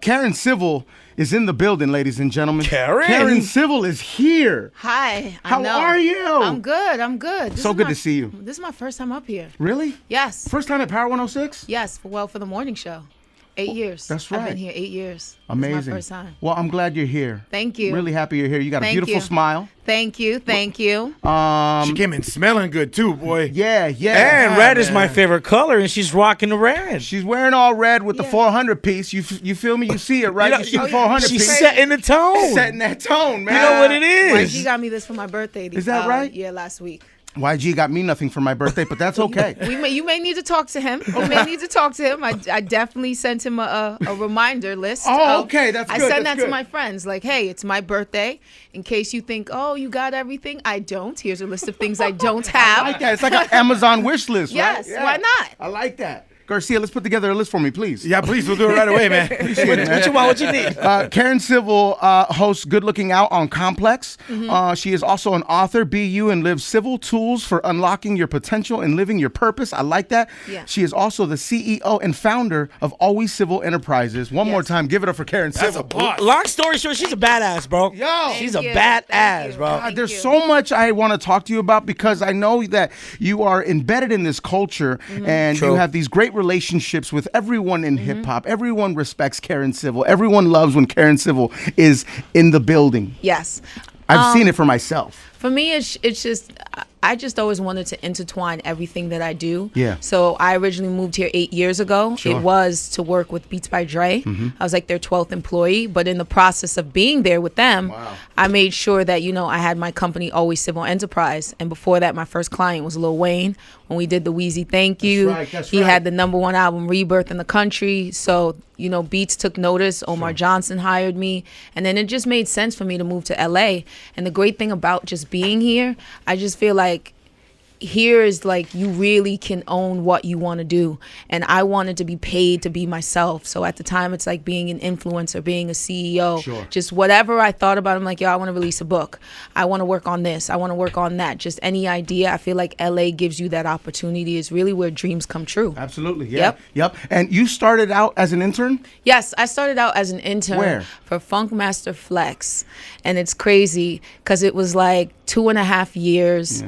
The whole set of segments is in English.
Karen Civil is in the building, ladies and gentlemen. Karen Civil is here. Hi. How are you? I'm good. So good to see you. This is my first time up here. Really? Yes. First time at Power 106? Yes. For the morning show. 8 years. That's right. I've been here 8 years. Amazing. This is my first time. Well, I'm glad you're here. Thank you. Really happy you're here. You got a beautiful smile. Thank you. She came in smelling good too, boy. Yeah. And red is my favorite color, and she's rocking the red. She's wearing all red with the 400 piece. You feel me? You see it, right? You see the 400 piece. She's setting the tone. Setting that tone, man. You know what it is. YG got me this for my birthday. Is that right? Yeah, last week. YG got me nothing for my birthday, but that's okay. You may need to talk to him. I definitely sent him a reminder list. Oh, okay, that's good. I send that to my friends, like, hey, it's my birthday. In case you think, oh, you got everything, I don't. Here's a list of things I don't have. I like that. It's like an Amazon wish list, right? Yes, why not? I like that. Garcia, let's put together a list for me, please. Yeah, please. We'll do it right away, man. Appreciate it, man. What you want? What you need? Karen Civil hosts Good Looking Out on Complex. She is also an author. Be You and Live Civil Tools for Unlocking Your Potential and Living Your Purpose. I like that. Yeah. She is also the CEO and founder of Always Civil Enterprises. One more time, give it up for Karen Civil. That's a boss. Long story short, she's a badass, bro. Yo. She's a badass, bro. God, there's so much I want to talk to you about because I know that you are embedded in this culture and you have these great relationships with everyone in hip hop. Everyone respects Karen Civil. Everyone loves when Karen Civil is in the building. Yes. I've seen it for myself. For me, it's just, I just always wanted to intertwine everything that I do. Yeah. So I originally moved here 8 years ago. Sure. It was to work with Beats by Dre. I was like their 12th employee. But in the process of being there with them, I made sure that, I had my company Always Civil Enterprise. And before that, my first client was Lil Wayne. When we did the Wheezy Thank You, he had the #1 album Rebirth in the country. So, Beats took notice. Omar Johnson hired me. And then it just made sense for me to move to LA. And the great thing about just being here, I just feel like here is like you really can own what you want to do, and I wanted to be paid to be myself. So at the time, it's like being an influencer, being a CEO, just whatever I thought about. I'm like, yo, I want to release a book, I want to work on this, I want to work on that, just any idea. I feel like LA gives you that opportunity. Is really where dreams come true. Absolutely. Yep. And you started out as an intern? Yes, I started out as an intern for Funkmaster Flex, and it's crazy because it was like 2.5 years,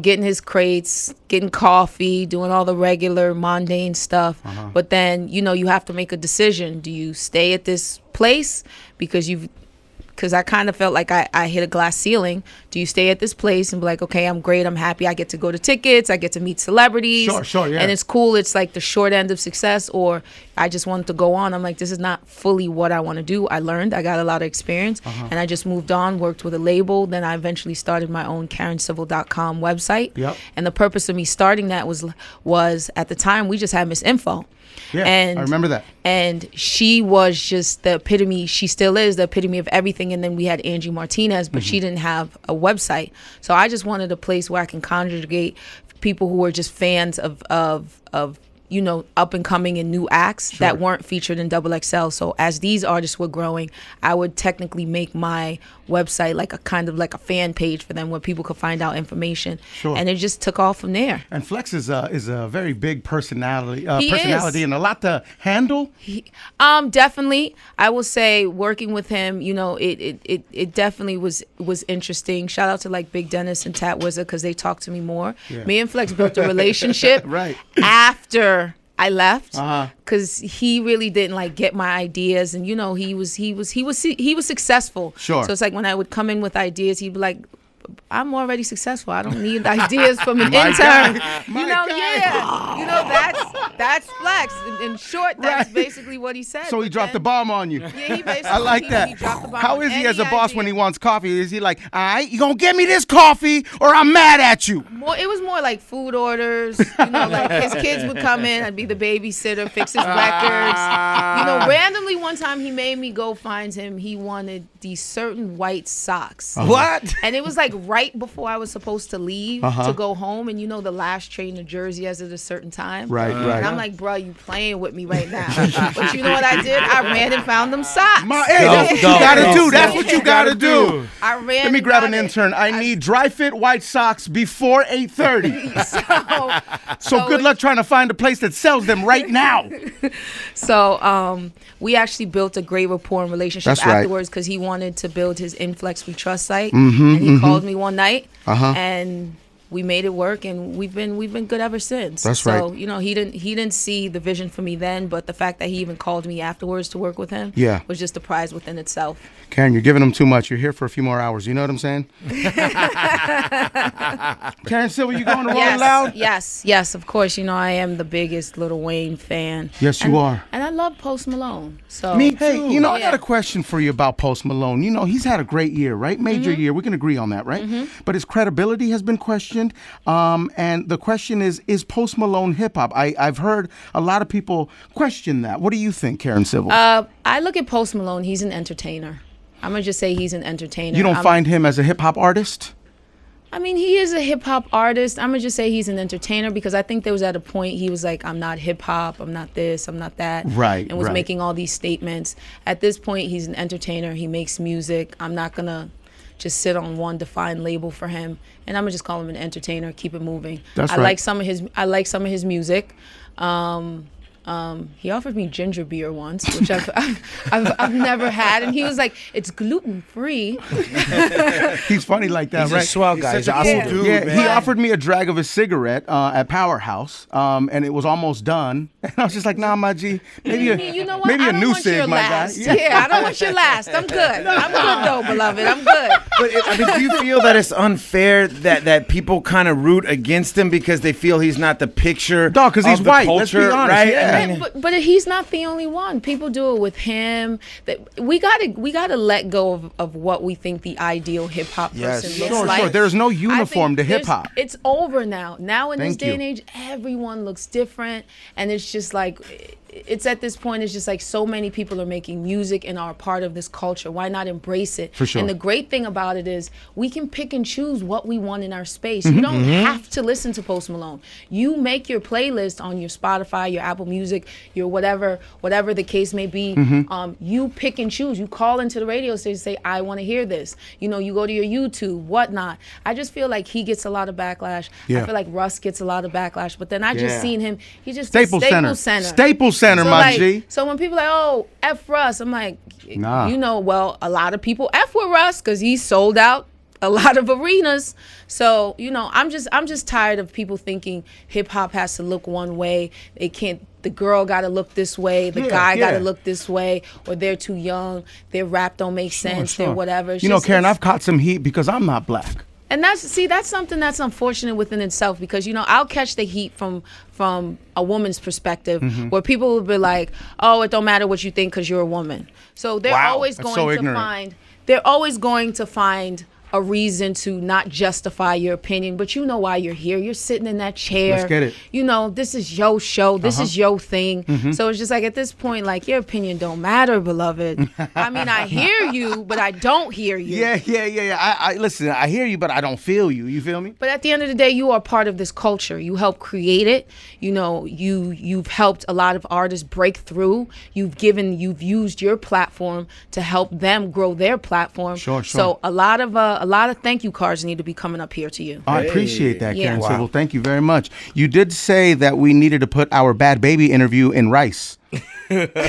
getting his crates, getting coffee, doing all the regular mundane stuff. But then, you have to make a decision. Do you stay at this place because I kind of felt like I hit a glass ceiling. Do you stay at this place and be like, okay, I'm great, I'm happy, I get to go to tickets, I get to meet celebrities, and it's cool, it's like the short end of success, or I just wanted to go on. I'm like, this is not fully what I want to do. I learned, I got a lot of experience, and I just moved on, worked with a label. Then I eventually started my own KarenCivil.com website. And the purpose of me starting that was at the time, we just had Miss Info. And I remember that. And she was just the epitome. She still is the epitome of everything. And then we had Angie Martinez, but she didn't have a website. So I just wanted a place where I can congregate people who were just fans of up and coming and new acts that weren't featured in XXL. So as these artists were growing, I would technically make my website like a kind of like a fan page for them where people could find out information. And it just took off from there. And Flex is a very big personality and a lot to handle. Definitely. I will say working with him, it definitely was interesting. Shout out to like Big Dennis and Tat Wizard because they talked to me more. Me and Flex built a relationship after I left because he really didn't like get my ideas, and he was successful. So it's like when I would come in with ideas, he'd be like, I'm already successful. I don't need ideas from an intern. That's Flex. In short, that's basically what he said. So he dropped the bomb on you. Yeah, he basically. I like that. He dropped the bomb. How is he as a boss when he wants coffee? Is he like, all right, you gonna get me this coffee or I'm mad at you? It was more like food orders. Like his kids would come in. I'd be the babysitter, fix his records. Randomly one time he made me go find him. He wanted these certain white socks. What? And it was like right before I was supposed to leave to go home, and the last train to Jersey is at a certain time. Right. And I'm like, bro, you playing with me right now. But you know what I did? I ran and found them socks. That's what you gotta do. That's what you gotta do. I ran. Let me grab an intern. I need dry fit white socks before 8:30. So good luck trying to find a place that sells them right now. So we actually built a great rapport and relationship afterwards because he wanted to build his Inflex We Trust site, and he called me one night, and we made it work, and we've been good ever since. That's right. So he didn't see the vision for me then, but the fact that he even called me afterwards to work with him was just a prize within itself. Karen, you're giving him too much. You're here for a few more hours. You know what I'm saying? Karen Silver, you going to Rolling Loud? Yes, of course. I am the biggest Lil Wayne fan. Yes, you are. And I love Post Malone. So me too. Hey, I got a question for you about Post Malone. He's had a great year, right? Major year. We can agree on that, right? But his credibility has been questioned. And the question is Post Malone hip hop? I've heard a lot of people question that. What do you think, Karen Civil? I look at Post Malone. He's an entertainer. I'm going to just say he's an entertainer. You don't find him as a hip hop artist? I mean, he is a hip hop artist. I'm going to just say he's an entertainer because I think there was at a point he was like, I'm not hip hop, I'm not this, I'm not that. Right. And was making all these statements. At this point, he's an entertainer. He makes music. I'm not going to just sit on one defined label for him. And I'm going to just call him an entertainer, keep it moving. That's right. I like some of his music. He offered me ginger beer once, which I've never had, and he was like, "It's gluten free." He's funny like that, He's right? a swell guy. He's such a cool dude, man. He offered me a drag of his cigarette at Powerhouse, and it was almost done. And I was just like, "Nah, my G, maybe a new cig, my guy." Yeah, I don't want your last. I'm good. I'm good though, beloved. I'm good. But do you feel that it's unfair that people kind of root against him because they feel he's not the picture? Dog, because he's white. Culture, let's be honest, right? Yeah. But he's not the only one. People do it with him. We gotta let go of what we think the ideal hip hop person looks like. Sure. There's no uniform to hip hop. It's over now. Now in this day and age, everyone looks different, and it's just like. It's at this point, it's just like so many people are making music and are a part of this culture. Why not embrace it? For sure. And the great thing about it is we can pick and choose what we want in our space. You don't have to listen to Post Malone. You make your playlist on your Spotify, your Apple Music, your whatever the case may be. You pick and choose. You call into the radio station and say, I want to hear this. You go to your YouTube, whatnot. I just feel like he gets a lot of backlash. Yeah. I feel like Russ gets a lot of backlash. But then I just seen him. He's just Staples Center. Center, so my G. So when people are like, oh, F Russ, I'm like, nah. Well, a lot of people F with Russ because he sold out a lot of arenas. So, I'm just tired of people thinking hip hop has to look one way. They can't. The girl got to look this way. The guy got to look this way. Or they're too young. Their rap don't make sense. Sure. They're whatever. Karen, I've caught some heat because I'm not black. And that's something that's unfortunate within itself because, I'll catch the heat from a woman's perspective where people will be like, oh, it don't matter what you think because you're a woman. So they're always going to find a reason to not justify your opinion, but you know why you're here. You're sitting in that chair. Let's get it. This is your show. This is your thing. So it's just like at this point, like your opinion don't matter, beloved. I mean, I hear you, but I don't hear you. Yeah. I listen. I hear you, but I don't feel you. You feel me? But at the end of the day, you are part of this culture. You help create it. You've helped a lot of artists break through. You've used your platform to help them grow their platform. Sure. So a lot of thank you cards need to be coming up here to you. I appreciate that, Karen. Yeah. So, well, thank you very much. You did say that we needed to put our Bad Baby interview in rice. You got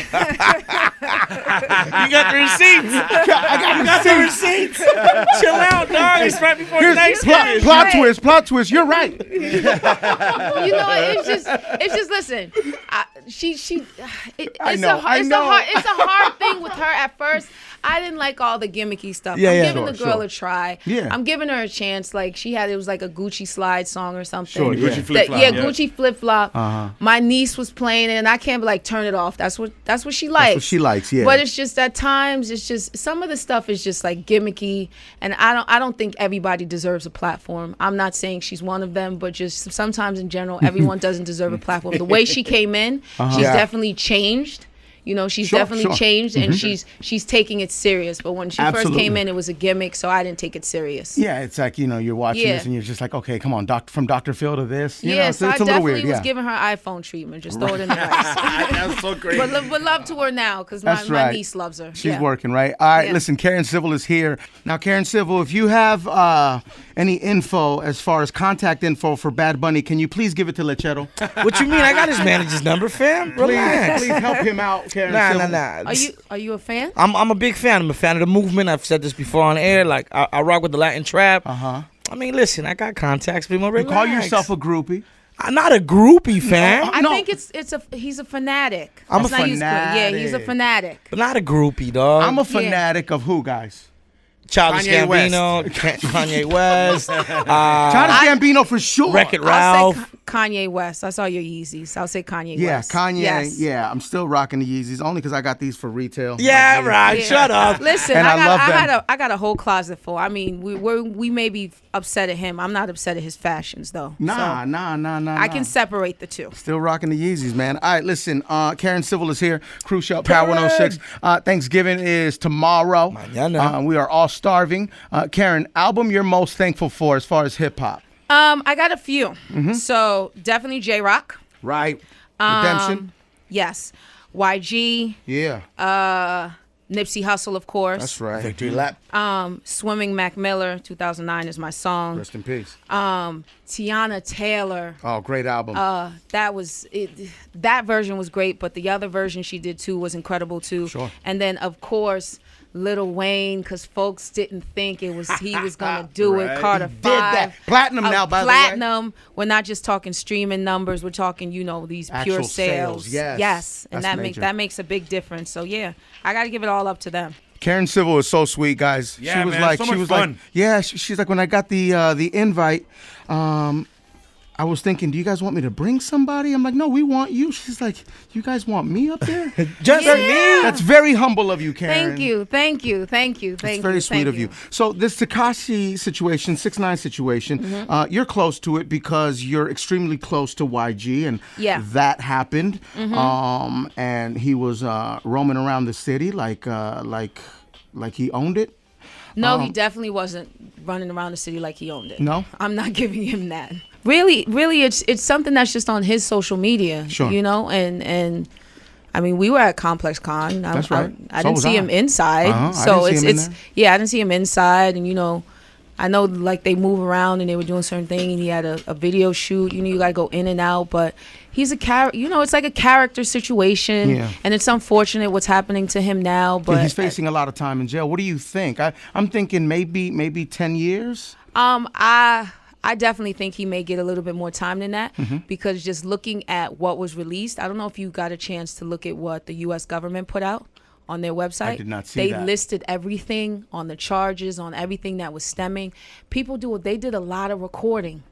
the receipts. I got the receipts. Chill out, dog. It's right before Thanksgiving. Plot twist. You're right. It's just listen. It's a hard thing with her at first. I didn't like all the gimmicky stuff. I'm giving the girl a try. Yeah. I'm giving her a chance. Like it was like a Gucci Slide song or something. Sure, Gucci Flip Flop. Gucci Flip Flop. My niece was playing it, and I can't be like, turn it off. That's what she likes. That's what she likes, yeah. But it's just at times, it's just some of the stuff is just like gimmicky, and I don't think everybody deserves a platform. I'm not saying she's one of them, but just sometimes in general, everyone doesn't deserve a platform. The way she came in, she's definitely changed. You know, she's Sure, definitely sure. changed, and she's taking it serious. But when she first Absolutely. came in, it was a gimmick, so I didn't take it serious. Yeah, it's like, you know, you're watching Yeah. this and you're just like, okay, come on, from Dr. Phil to this. You know, Yeah, it's, so it's I a little definitely weird. was Yeah. giving her iPhone treatment. Just throw it in the rice. That's so great. But love to her now, because That's my right. niece loves her. She's Yeah. working, right? All right, Yeah. listen, Karen Civil is here. Now, Karen Civil, if you have any info as far as contact info for Bad Bunny, can you please give it to Lechero? What you mean? I got his manager's number, fam. Relax. Please help him out, Karen Civil. Nah. Are you a fan? I'm a big fan. I'm a fan of the movement. I've said this before on air. Like I rock with the Latin trap. Uh-huh. I mean, listen, I got contacts, but You relax. call yourself a groupie. I'm not a groupie, fam. I No. think he's a fanatic. I'm Let's a not use- Yeah, fanatic. he's a fanatic. But not a groupie, dog. I'm a fanatic of who, guys? Childish Kanye West. Gambino, Kanye West, Childish Gambino for sure. Wreck-It I'll Ralph. say Kanye West. I saw your Yeezys. I'll say Kanye Yeah, West. Kanye. Yes. Yeah, I'm still rocking the Yeezys only because I got these for retail. Yeah, Like, right. Yeah. Shut up. Listen, And I love them. I got a whole closet full. I mean, we may be upset at him. I'm not upset at his fashions though. Nah. I can separate the two. Still rocking the Yeezys, man. All right, listen. Karen Civil is here. Cruz Show, Power 106. Thanksgiving is tomorrow. Mañana. We are all starving. Karen, album you're most thankful for as far as hip hop? I got a few. So definitely J-Rock. Right. Redemption. Yes. YG. Yeah. Nipsey Hussle, of course. That's right. Victory lap. Swimming Mac Miller, 2009 is my song. Rest in peace. Tiana Taylor. Oh, great album. That was it. That version was great, but the other version she did too was incredible too. Sure. And then of course Lil Wayne, because folks didn't think he was gonna do it. Right. Carter He did 5. that. Platinum now, by the way. Platinum. We're not just talking streaming numbers. We're talking, these Actual pure sales. sales. Yes. Yes. And That's that major. makes a big difference. So yeah, I got to give it all up to them. Karen Civil is so sweet, guys. Yeah, she was man, like, so she much was fun. like, yeah. She's like, when I got the invite, I was thinking, do you guys want me to bring somebody? I'm like, no, we want you. She's like, you guys want me up there? Just Yeah. me. That's very humble of you, Karen. Thank you. It's very sweet of you. So this Tekashi situation, 6ix9ine situation, you're close to it because you're extremely close to YG, and Yeah. that happened. And he was roaming around the city like he owned it. No, he definitely wasn't running around the city like he owned it. No? I'm not giving him that. Really, it's something that's just on his social media. Sure. And I mean, we were at Complex Con. That's right. I So didn't was see I. him inside. I So didn't see him in it's there. yeah, I didn't see him inside, and I know like they move around and they were doing certain thing, and he had a video shoot. You gotta go in and out, but he's a character. It's like a character situation, Yeah. and it's unfortunate what's happening to him now. But He's facing a lot of time in jail. What do you think? I'm thinking maybe 10 years. I definitely think he may get a little bit more time than that because just looking at what was released, I don't know if you got a chance to look at what the U.S. government put out on their website. I did not see They that. listed everything on the charges, on everything that was stemming. They did a lot of recording.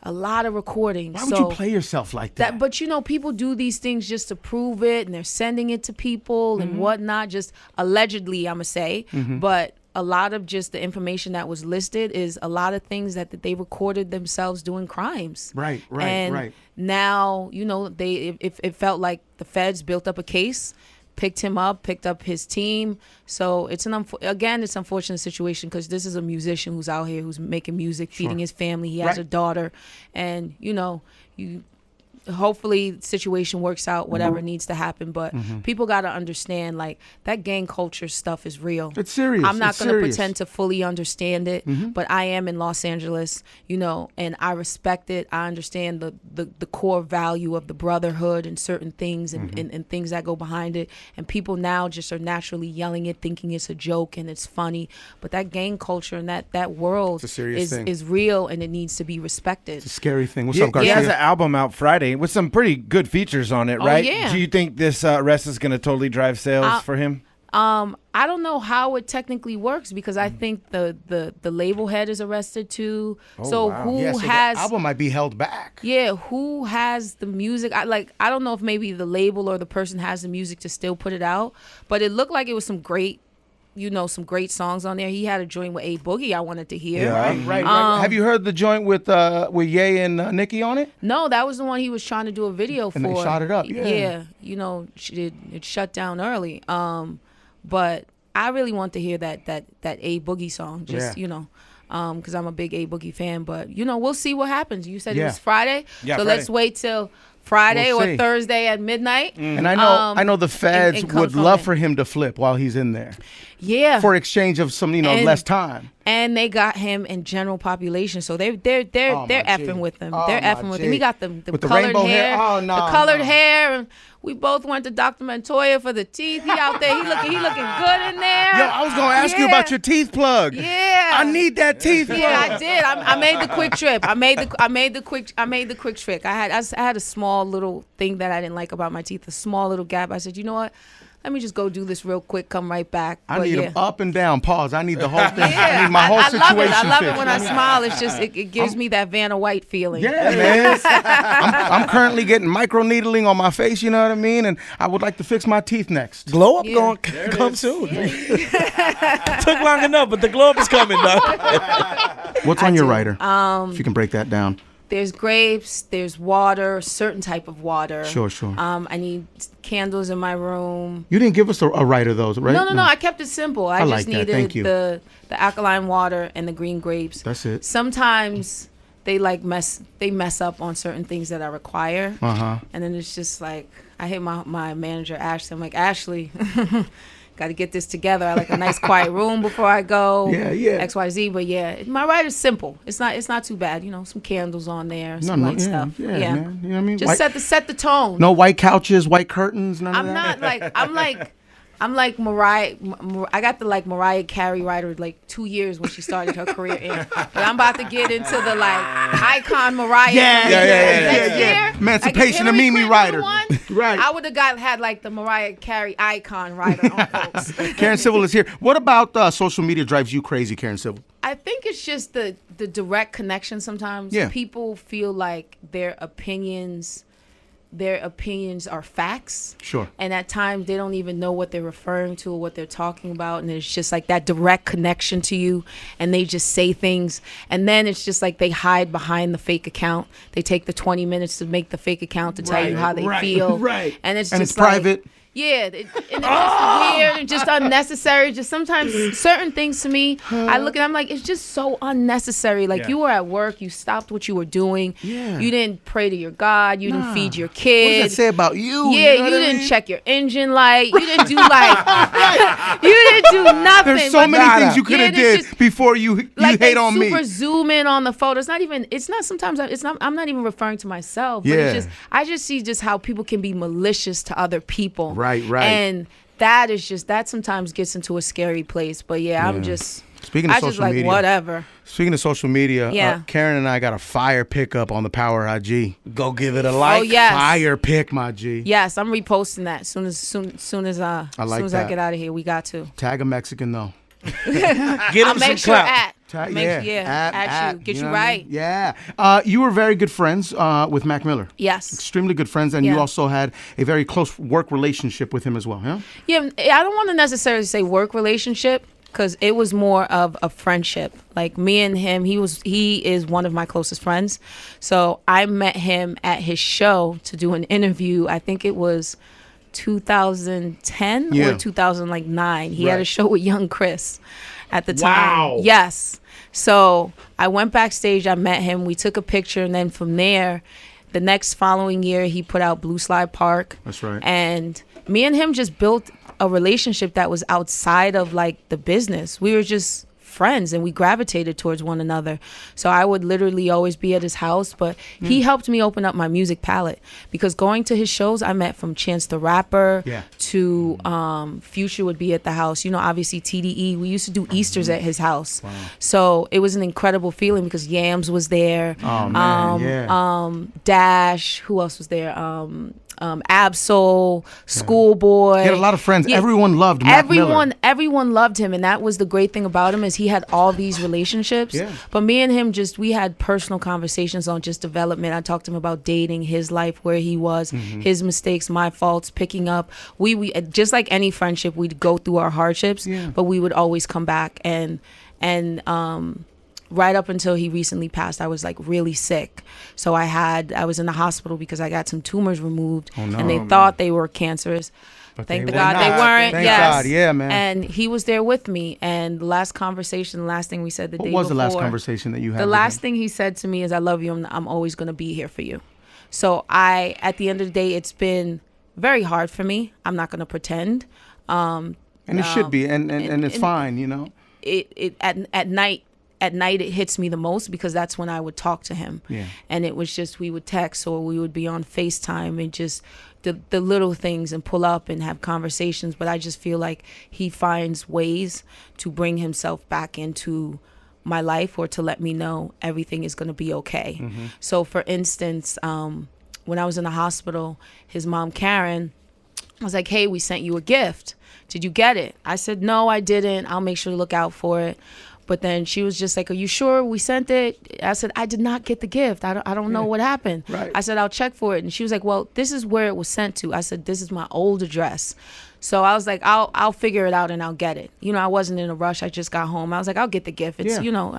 Why would you play yourself like that? But people do these things just to prove it, and they're sending it to people and whatnot, just allegedly, I'ma say. But a lot of just the information that was listed is a lot of things that they recorded themselves doing crimes. Right. And now, it felt like the feds built up a case, picked him up, picked up his team. So it's it's an unfortunate situation because this is a musician who's out here who's making music, feeding his family. He has Right. a daughter, and hopefully the situation works out, whatever needs to happen. But people got to understand, like, that gang culture stuff is real. It's serious. I'm not It's going to serious. pretend to fully understand it, but I am in Los Angeles, and I respect it. I understand the core value of the brotherhood and certain things and things that go behind it. And people now just are naturally yelling it, thinking it's a joke and it's funny. But that gang culture and that world It's a serious thing. is real, and it needs to be respected. It's a scary thing. What's He up, Garcia? has an album out Friday with some pretty good features on it, right? yeah. Do you think this arrest is going to totally drive sales for him? I don't know how it technically works because I think the label head is arrested too. So wow. who Yeah, so has the album might be held back. who has the music? I don't know if maybe the label or the person has the music to still put it out, but it looked like it was some great some great songs on there. He had a joint with A Boogie I wanted to hear. Yeah, right. Have you heard the joint with Ye and Nicki on it? No, that was the one he was trying to do a video for. And they shot it up. Yeah. It shut down early. But I really want to hear that A Boogie song. Because I'm a big A Boogie fan. But we'll see what happens. You said it was Friday, so Friday. Let's wait till Friday or Thursday at midnight. And I know the feds would love for him to flip while he's in there. Yeah. For exchange of some, less time. And they got him in general population, so they're effing with him. They're effing with him. He got the colored hair. Oh no. The colored hair. And we both went to Dr. Montoya for the teeth. He out there. He looking good in there. Yo, I was gonna ask you about your teeth plug. Yeah. I need that teeth plug. Yeah, I did. I made the quick trip. I made the quick trick. I had a small little thing that I didn't like about my teeth, a small little gap. I said, you know what? Let me just go do this real quick, come right back. I need them up and down. Pause. I need the whole thing. I need my whole situation I love fixed. it when I smile. It's just, it gives me that Vanna White feeling. Yeah, man. I'm currently getting microneedling on my face, you know what I mean? And I would like to fix my teeth next. Glow up going to come soon. Took long enough, but the glow up is coming, dog. What's on your writer? If you can break that down. There's grapes, there's water, certain type of water. Sure. I need candles in my room. You didn't give us a writer though, right? No. I kept it simple. I like just that. needed Thank you. the alkaline water and the green grapes. That's it. Sometimes they mess up on certain things that I require. And then it's just like I hit my manager Ashley. I'm like, Ashley, got to get this together. I like a nice quiet room before I go. Yeah. XYZ. But yeah, my writer's simple. It's not too bad. Some candles on there, some light stuff. Yeah, man. You know what I mean? Just set the tone. No white couches, white curtains, none of that. I'm like Mariah. I got the Mariah Carey writer 2 years when she started her career in. But I'm about to get into the icon Mariah. Next year, Emancipation of Mimi writer. Right. I would have had the Mariah Carey icon writer on folks. Karen Civil is here. What about social media drives you crazy, Karen Civil? I think it's just the direct connection sometimes. Yeah. People feel like their opinions are facts. Sure. And at times they don't even know what they're referring to or what they're talking about. And it's just that direct connection to you. And they just say things. And then it's just they hide behind the fake account. They take the 20 minutes to make the fake account to tell you how they feel. Right. And it's it's private. Yeah, and it's just weird and just unnecessary. Just sometimes certain things to me, I look at I'm like, it's just so unnecessary. You were at work, you stopped what you were doing. Yeah. You didn't pray to your God. You didn't feed your kid. What does that say about you? Yeah, you didn't check your engine light. You didn't do you didn't do nothing. There's so many things you could have did before you hate on me. Super zoom in on the photo. I'm not even referring to myself. Yeah. But I just see just how people can be malicious to other people. Right. And that sometimes gets into a scary place. But I'm just Speaking of social media, whatever. Speaking of social media, Karen and I got a fire pickup on the Power IG. Go give it a like. Oh yes, fire pick, my G. Yes, I'm reposting that soon as I get out of here. We got to tag a Mexican though. Get him some clout. Get you right. Yeah. You were very good friends with Mac Miller. Yes. Extremely good friends, and you also had a very close work relationship with him as well, huh? Yeah, I don't want to necessarily say work relationship because it was more of a friendship. Me and him, he is one of my closest friends. So I met him at his show to do an interview. I think it was 2010 or 2009. He had a show with Young Chris at the time. Wow. Yes. So I went backstage, I met him, we took a picture, and then from there, the next following year, he put out Blue Slide Park. That's right. And me and him just built a relationship that was outside of the business. We were just friends and we gravitated towards one another. So I would literally always be at his house, but he helped me open up my music palette because going to his shows, I met from Chance the Rapper to Future would be at the house. Obviously TDE. We used to do Easters at his house. Wow. So it was an incredible feeling because Yams was there. Oh man, Dash. Who else was there? Absol, Schoolboy. He had a lot of friends. Everyone loved Mac Miller. Everyone loved him, and that was the great thing about him is he had all these relationships. Yeah. But me and him we had personal conversations on just development. I talked to him about dating, his life, where he was, his mistakes, my faults, picking up. We just like any friendship, we'd go through our hardships, but we would always come back and right up until he recently passed, I was like really sick. So I was in the hospital because I got some tumors removed, and they thought they were cancerous. But thank God they weren't. Thank God, yeah, man. And he was there with me. And the last conversation, the last thing we said the day before. What was the last conversation that you had? The last thing he said to me is, "I love you. I'm always going to be here for you." So at the end of the day, it's been very hard for me. I'm not going to pretend. And it should be, and it's fine, you know. At night it hits me the most because that's when I would talk to him. Yeah. And it was just we would text or we would be on FaceTime and just the little things and pull up and have conversations. But I just feel like he finds ways to bring himself back into my life or to let me know everything is going to be okay. So for instance, when I was in the hospital, his mom Karen was like, "Hey, we sent you a gift. Did you get it?" I said, "No, I didn't. I'll make sure to look out for it." But then she was just like, "Are you sure we sent it?" I said, "I did not get the gift. I don't know what happened." Right. I said, "I'll check for it." And she was like, "Well, this is where it was sent to." I said, "This is my old address." So I was like, I'll figure it out and I'll get it. You know, I wasn't in a rush. I just got home. I was like, I'll get the gift. It's, you know,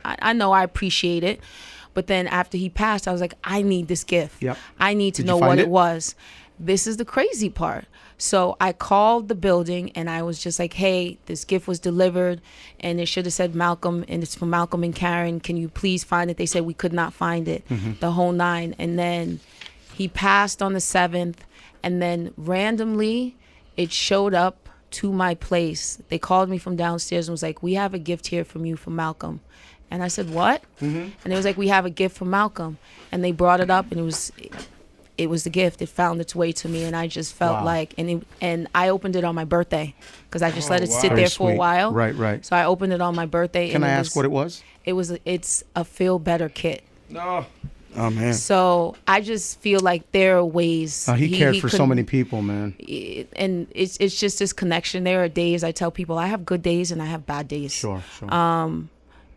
I know I appreciate it. But then after he passed, I was like, I need this gift. Yep. I need to know what it was. This is the crazy part. So I called the building and I was just like, "Hey, this gift was delivered and it should have said Malcolm and it's from Malcolm and Karen. Can you please find it?" They said we could not find it, the whole 9. And then he passed on the 7th and then randomly it showed up to my place. They called me from downstairs and was like, "We have a gift here from you from Malcolm." And I said, "What?" And it was like, "We have a gift from Malcolm." And they brought it up and it was the gift. It found its way to me, and I just felt like, and I opened it on my birthday because I just let it sit there for a while. Right. So I opened it on my birthday. Can I ask what it was? It's a Feel Better kit. No. Oh man. So I just feel like there are ways. He cared for so many people, man. And it's just this connection. There are days I tell people I have good days and I have bad days. Sure.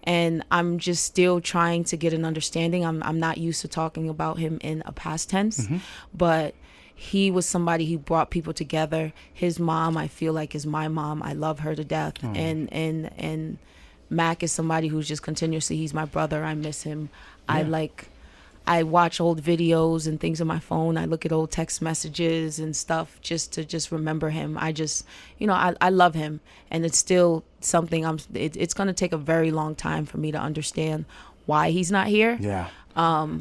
And I'm just still trying to get an understanding. I'm not used to talking about him in a past tense, but he was somebody who brought people together. His mom, I feel like, is my mom. I love her to death. And Mac is somebody who's just continuously, he's my brother. I miss him. Yeah. I watch old videos and things on my phone. I look at old text messages and stuff just to remember him. I just, I love him. And it's still something it's going to take a very long time for me to understand why he's not here. Yeah.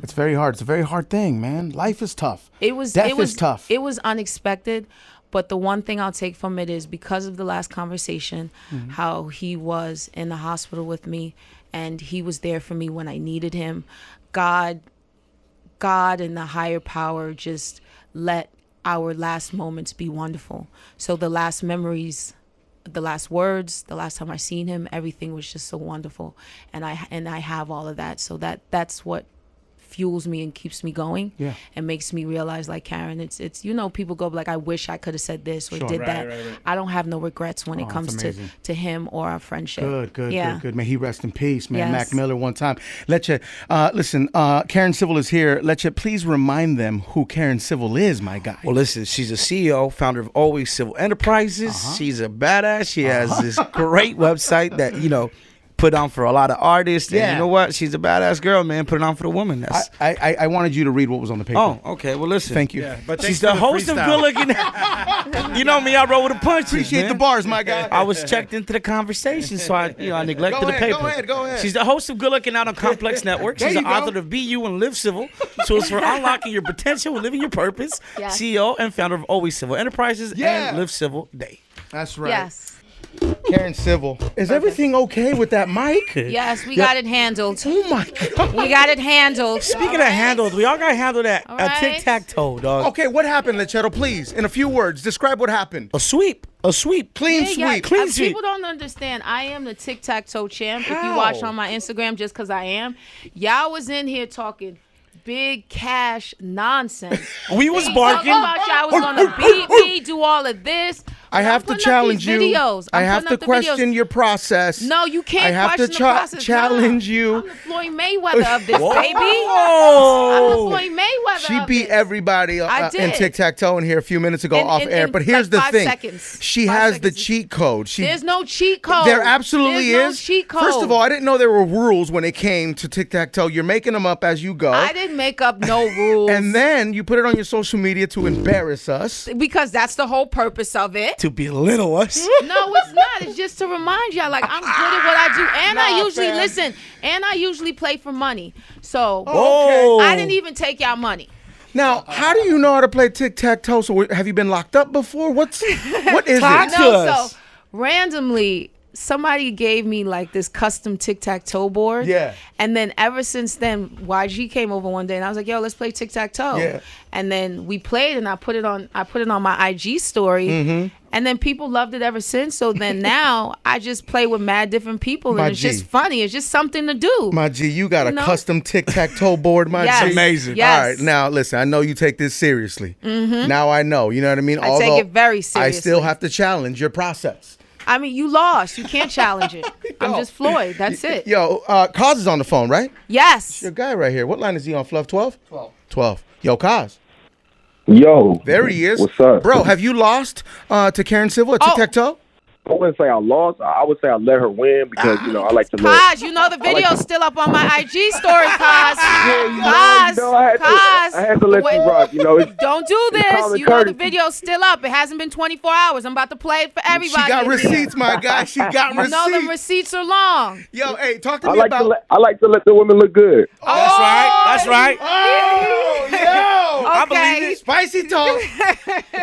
It's very hard. It's a very hard thing, man. Life is tough. Death is tough. It was unexpected. But the one thing I'll take from it is because of the last conversation, how he was in the hospital with me and he was there for me when I needed him. God and the higher power just let our last moments be wonderful. So the last memories, the last words, the last time I seen him, everything was just so wonderful. And I have all of that. So that's what fuels me and keeps me going. Yeah. And makes me realize, like Karen, it's people go like, I wish I could have said this or did that. Right. I don't have no regrets when it comes to him or our friendship. Good. May he rest in peace, man. Yes. Mac Miller one time. Listen, Karen Civil is here. Please remind them who Karen Civil is, my guy. Well, listen, she's a CEO, founder of Always Civil Enterprises. She's a badass. She has this great website that, put on for a lot of artists. And you know what? She's a badass girl, man. Put it on for the woman. I wanted you to read what was on the paper. Oh, okay. Well, listen. Thank you. Yeah, but she's the host of Good Looking. You know me, I roll with the punches. Appreciate the bars, my guy. I was checked into the conversation, so I neglected the paper. Go ahead. She's the host of Good Looking Out on Complex Network. She's the author of Be You and Live Civil. Tools for unlocking your potential and living your purpose. Yes. CEO and founder of Always Civil Enterprises and Live Civil Day. That's right. Yes. Karen Civil. Is everything okay with that mic? Yes, we got it handled. Oh my God. We got it handled. Speaking of handled, we all got handled at a tic-tac-toe, dog. Okay, what happened, Lecheto? Please, in a few words, describe what happened. A sweep. Clean sweep. Clean sweep. People don't understand. I am the tic-tac-toe champ. If you watch on my Instagram, just because I am. Y'all was in here talking big cash nonsense. We was He barking. talking about y'all was gonna beat me, do all of this. I have to challenge you. Videos. I have to question your process. No, you can't I have question to the process. challenge Nah. you. I'm the Floyd Mayweather of this, baby. Whoa. I'm the Floyd Mayweather She of beat this. everybody I in did. Tic-tac-toe in here a few minutes ago off air. But here's like the 5 thing. seconds. She 5 has the seconds. cheat code. There's no cheat code. There absolutely There's is. No cheat code. First of all, I didn't know there were rules when it came to tic-tac-toe. You're making them up as you go. I didn't make up no rules. And then you put it on your social media to embarrass us. Because that's the whole purpose of it. To belittle us. No, it's not. It's just to remind y'all, like, I'm good at what I do. And I usually, fam. and I usually play for money. So Oh. I didn't even take y'all money. Now, how do you know how to play tic-tac-toe? So have you been locked up before? What is Talk it? to No, us. so randomly, somebody gave me like this custom tic-tac-toe board. Yeah. And then ever since then, YG came over one day and I was like, yo, let's play tic-tac-toe. Yeah. And then we played and I put it on my IG story. Mm-hmm. And then people loved it ever since. So then now I just play with mad different people and My it's G. just funny. It's just something to do. My G, you got a No. custom tic-tac-toe board, my Yes. G. Amazing. Yes. All right, now listen, I know you take this seriously. Now I know, you know what I mean? I take it very I seriously. still have to challenge your process. I mean, you lost. You can't challenge it. I'm just Floyd. That's it. Yo, Kaz is on the phone, right? Yes. Your guy right here. What line is he on, Fluff? 12? 12. Yo, Kaz. Yo. There he is. What's up? Bro, have you lost to Karen Civil at tic-tac-toe? I wouldn't say I lost. I would say I let her win because, I like to let. Kaz, you know the video's still up on my IG story, Kaz. I had to let you rock. Don't do this. common You know the courtesy. video's still up. It hasn't been 24 hours. I'm about to play it for everybody. She got in here. receipts, my guy. She got You receipts. know them receipts are long. Yo, hey, talk to I me like about... I like to let the women look good. That's right. That's right. Oh, yo! I Okay. believe it. Spicy talk.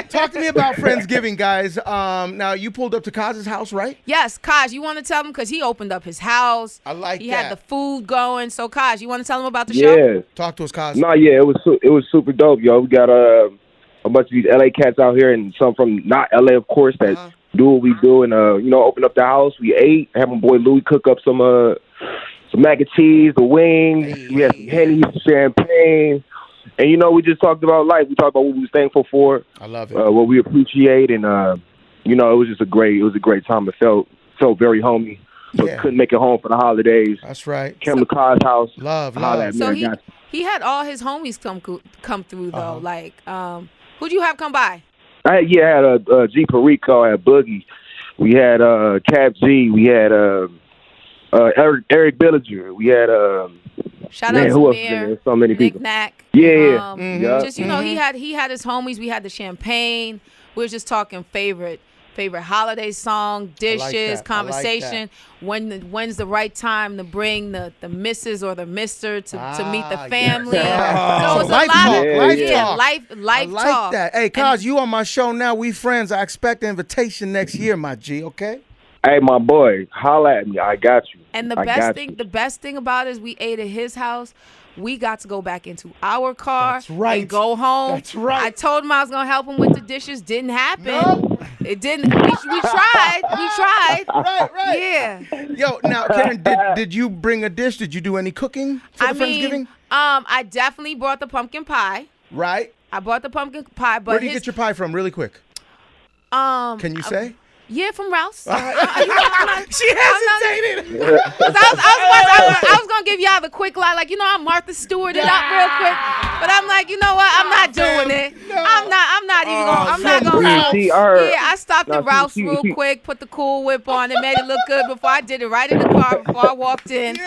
Talk to me about Friendsgiving, guys. Now, you pulled up to Kaz's house, right? Yes, Kaz, you want to tell them? Because he opened up his house. I like He that. had the food going. So, Kaz, you want to tell them about the show? Yeah. Talk to us, Kaz. No, yeah, it was super dope, yo. We got a bunch of these LA cats out here and some from not LA, of course, that do what we do and open up the house. We ate. Had my boy Louis cook up some mac and cheese, the wings. We had some Henny, some champagne. And we just talked about life. We talked about what we was thankful for. I love it. What we appreciate, and it was just a great time. It felt very homey. So Yeah. couldn't make it home for the holidays. That's right. Came to Kai's house. Love. Holla at me, So I got you. he had all his homies come through, though. Like, who'd you have come by? I had G Perico, I had Boogie. We had Cap G. We had Eric Billinger. We had Shout out to who else? Mir, There's so many Nick people. Knack. Yeah. Yeah. Just he had his homies. We had the champagne. We were just talking favorite holiday song, dishes, that. conversation. When's the right time to bring the missus or the mister to meet the family? Yeah. So it's Life a lot talk, of life talk. life I like talk. that. Hey, Kaz, you on my show now. We friends. I expect an invitation next year, my G, okay? Hey, my boy, holla at me. I got you. And I got you. the best thing about it is we ate at his house. We got to go back into our car That's right. and go home. That's right. I told him I was gonna help him with the dishes. Didn't happen. No. It didn't. We tried. We tried. Right. Yeah. Yo, now, Karen, did you bring a dish? Did you do any cooking for the Friendsgiving? I definitely brought the pumpkin pie. Right. I brought the pumpkin pie, but Where do you get your pie from, really quick? Can you say? Yeah, from Rouse. She hesitated. I was gonna give y'all the quick line, like I Martha Stewart it up real quick, but I'm like, you know what? I'm not doing it. I'm not even gonna. I'm not gonna. Yeah, I stopped at Rouse real quick, put the Cool Whip on, and made it look good before I did it right in the car before I walked in.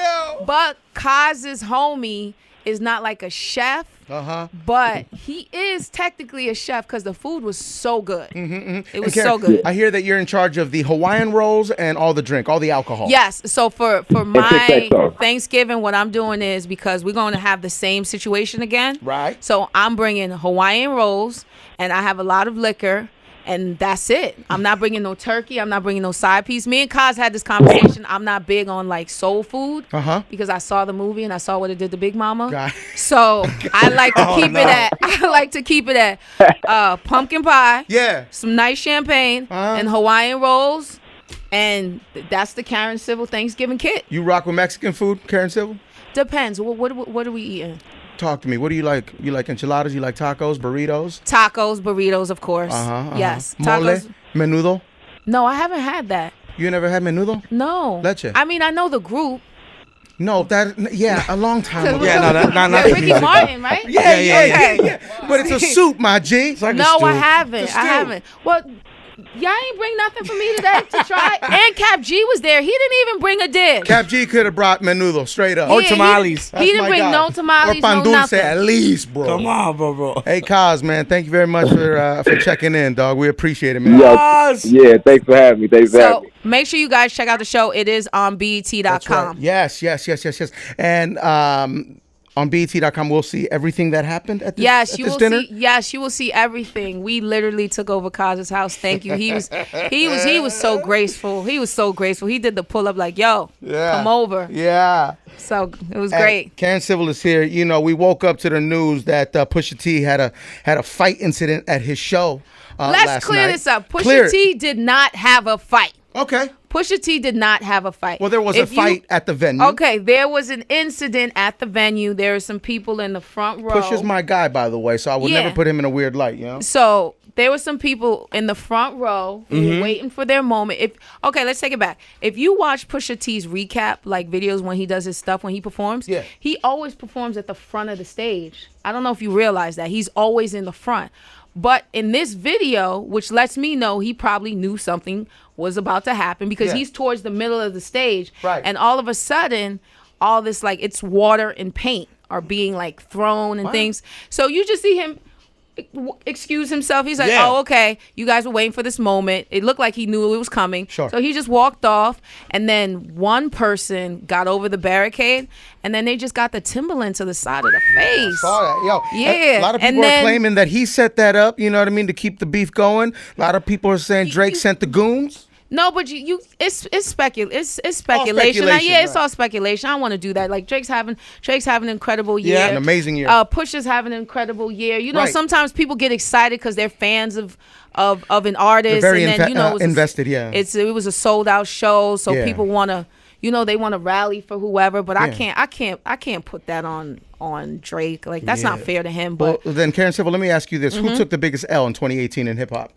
But Kaz's homie is not like a chef. But he is technically a chef because the food was so good. It was Karen, so good. I hear that you're in charge of the Hawaiian rolls and all the drink, all the alcohol. Yes. So for my Tic-tac-toe. Thanksgiving, what I'm doing is because we're going to have the same situation again. Right. So I'm bringing Hawaiian rolls, and I have a lot of liquor. And that's it. I'm not bringing no turkey. I'm not bringing no side piece. Me and Kaz had this conversation. I'm not big on like soul food because I saw the movie and I saw what it did to Big Mama. Right. So I like to keep it at. I like to keep it at pumpkin pie. Yeah. Some nice champagne and Hawaiian rolls, and that's the Karen Civil Thanksgiving kit. You rock with Mexican food, Karen Civil? Depends. What are we eating? Talk to me. What do you like? You like enchiladas? You like tacos, burritos? Tacos, burritos, of course. Yes. Tacos. Mole, menudo. No, I haven't had that. You never had menudo? No. Leche. I mean, I know the group. No, a long time ago. Yeah, no, not Ricky Martin, right? Yeah. But it's a soup, my G. like No, I haven't. Well, y'all ain't bring nothing for me today to try. And Cap G was there. He didn't even bring a dish. Cap G could have brought menudo straight up. Or tamales. He didn't bring no tamales, or pan no dulce nothing. at least, bro. Come on, bro. Hey, Kaz, man, thank you very much for checking in, dog. We appreciate it, man. Yeah, thanks for having me. So make sure you guys check out the show. It is on BET.com. That's right. Yes. And on BET.com, we'll see everything that happened at this, dinner. You will see everything. We literally took over Kaz's house. Thank you. He was so graceful. He was so graceful. He did the pull up like, yo, come over. Yeah. So it was great. Karen Civil is here. You know, we woke up to the news that Pusha T had a fight incident at his show. Let's clear this up. Pusha T did not have a fight. Okay. Pusha T did not have a fight. Well, there was a fight at the venue. Okay, there was an incident at the venue. There are some people in the front row. Pusha's my guy, by the way, so I would never put him in a weird light, you know? So there were some people in the front row who were waiting for their moment. Let's take it back. If you watch Pusha T's recap, like videos when he does his stuff, when he performs, he always performs at the front of the stage. I don't know if you realize that. He's always in the front. But in this video, which lets me know he probably knew something was about to happen because he's towards the middle of the stage. Right. And all of a sudden, all this, like, it's water and paint are being, like, thrown and things. So you just see him excuse himself. He's like, oh, okay, you guys were waiting for this moment. It looked like he knew it was coming. Sure. So he just walked off, and then one person got over the barricade, and then they just got the Timberland to the side of the face. I saw that. Yo, yeah. A lot of people are claiming that he set that up, you know what I mean, to keep the beef going. A lot of people are saying Drake sent the goons. No, but it's speculation. It's all speculation. I don't want to do that. Like Drake's having an incredible year. Yeah, an amazing year. Pusha's having an incredible year. You know, sometimes people get excited because they're fans of an artist. They're very and then, invested. It was a sold out show, so people want to. You know, they want to rally for whoever, but I can't put that on Drake. Like that's not fair to him. But well, then Karen Civil, let me ask you this: who took the biggest L in 2018 in hip hop?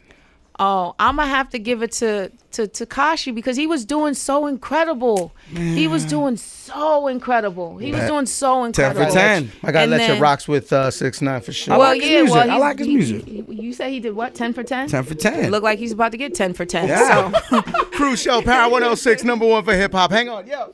Oh, I'm gonna have to give it to Tekashi because he was doing so incredible. He was doing so incredible. 10 for 10. My guy Letcha rocks with 6ix9ine for sure. I like his music. You say he did what? 10 for 10? 10 for 10. It looked like he's about to get 10 for 10. Yeah. So. Cruz Show, Power 106, #1 for hip hop. Hang on, yo.